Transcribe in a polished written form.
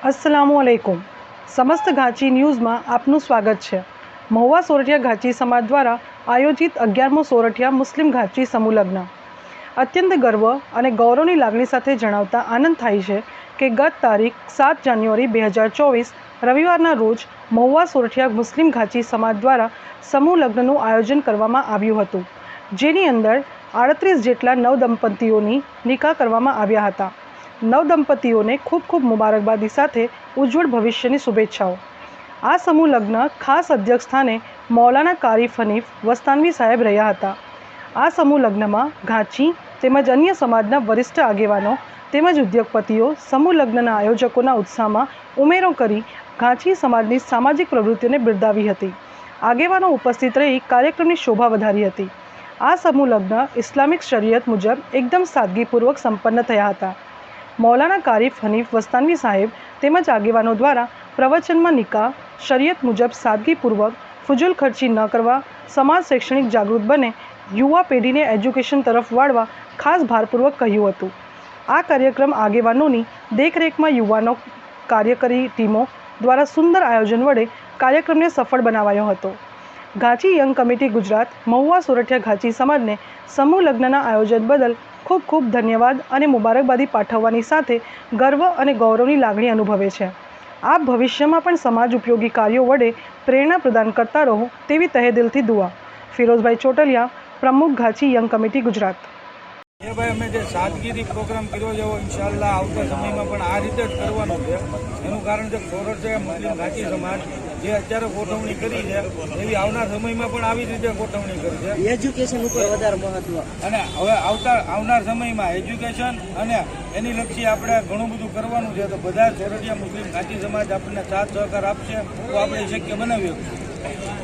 अस्सलामुअलैकुम। समस्त घाची न्यूज़ में आपનું स्वागत है। મહુવા સોરઠિયા ઘાચી સમાજ દ્વારા આયોજિત 11મો સોરઠિયા મુસ્લિમ ઘાચી સમૂહ લગ્ન અત્યંત ગર્વ અને ગૌરવની લાગણી સાથે જણાવતા આનંદ થાય છે કે ગત તારીખ 7 જાન્યુઆરી 2024 રવિવારના રોજ મહુવા સોરઠિયા મુસ્લિમ ઘાચી સમાજ દ્વારા સમૂહ લગ્નનું આયોજન કરવામાં આવ્યું હતું, જેની અંદર 38 જેટલા નવદંપતીઓની નિકાહ કરવામાં આવ્યા હતા। નવદંપતીઓને ખૂબ ખૂબ મુબારકબાદી સાથે ઉજ્જવળ ભવિષ્યની શુભેચ્છાઓ। આ સમૂહ લગ્ન ખાસ અધ્યક્ષ સ્થાને મૌલાના કારી ફનીફ વસ્તાનવી સાહેબ રહ્યા હતા। આ સમૂહ લગ્નમાં ઘાચી તેમજ અન્ય સમાજના વરિષ્ઠ આગેવાનો તેમજ ઉદ્યોગપતિઓ સમૂહ લગ્નના આયોજકોના ઉત્સાહમાં ઉમેરો કરી ઘાચી સમાજની સામાજિક પ્રવૃત્તિઓને બિરદાવી હતી। આગેવાનો ઉપસ્થિત રહી કાર્યક્રમની શોભા વધારી હતી। આ સમૂહ લગ્ન ઇસ્લામિક શરીયત મુજબ એકદમ સાદગીપૂર્વક સંપન્ન થયા હતા। મૌલાના કારી ફનીફ વસ્તાનવી સાહેબ તેમજ આગેવાનો દ્વારા પ્રવચનમાં નિકાહ શરીયત મુજબ સાદગીપૂર્વક ફુજુલ ખર્ચી ન કરવા, સમાજ શૈક્ષણિક જાગૃત બને, યુવા પેઢીને એજ્યુકેશન તરફ વાળવા ખાસ ભારપૂર્વક કહ્યું હતું। આ કાર્યક્રમ આગેવાનોની દેખરેખમાં યુવાનો કાર્યકરી ટીમો દ્વારા સુંદર આયોજન વડે કાર્યક્રમને સફળ બનાવાયો હતો। ઘાચી યંગ કમિટી ગુજરાત મહુવા સોરઠિયા ઘાચી સમાજને સમૂહ લગ્નના આયોજન બદલ ખૂબ ખૂબ ધન્યવાદ અને મુબારકબાદી પાઠવવાની સાથે ગર્વ અને ગૌરવની લાગણી અનુભવે છે। આપ ભવિષ્યમાં પણ સમાજ ઉપયોગી કાર્યો વડે પ્રેરણા પ્રદાન કરતા રહો તેવી તહેદિલથી દુઆ। ફિરોઝભાઈ ચોટલિયા, પ્રમુખ ઘાચી યંગ કમિટી ગુજરાત। એ ભાઈ અમે જે સાદગીથી પ્રોગ્રામ કર્યો છે ઇન્શાઅલ્લાહ આવતા સમયમાં પણ આ રીતે જ કરવાનો છે। એનું કારણ છે સોરઠિયા મુસ્લિમ ઘાચી સમાજ જે અત્યારે ગોઠવણી કરી છે એવી આવનાર સમયમાં પણ આવી રીતે ગોઠવણી કરી છે। એજ્યુકેશન ઉપર વધારે મહત્વ અને હવે આવનાર સમયમાં એજ્યુકેશન અને એની લક્ષી આપણે ઘણું બધું કરવાનું છે। તો બધા સોરઠિયા મુસ્લિમ ઘાચી સમાજ આપણને સાથ સહકાર આપશે તો આપણે શક્ય બનાવી શકીશું।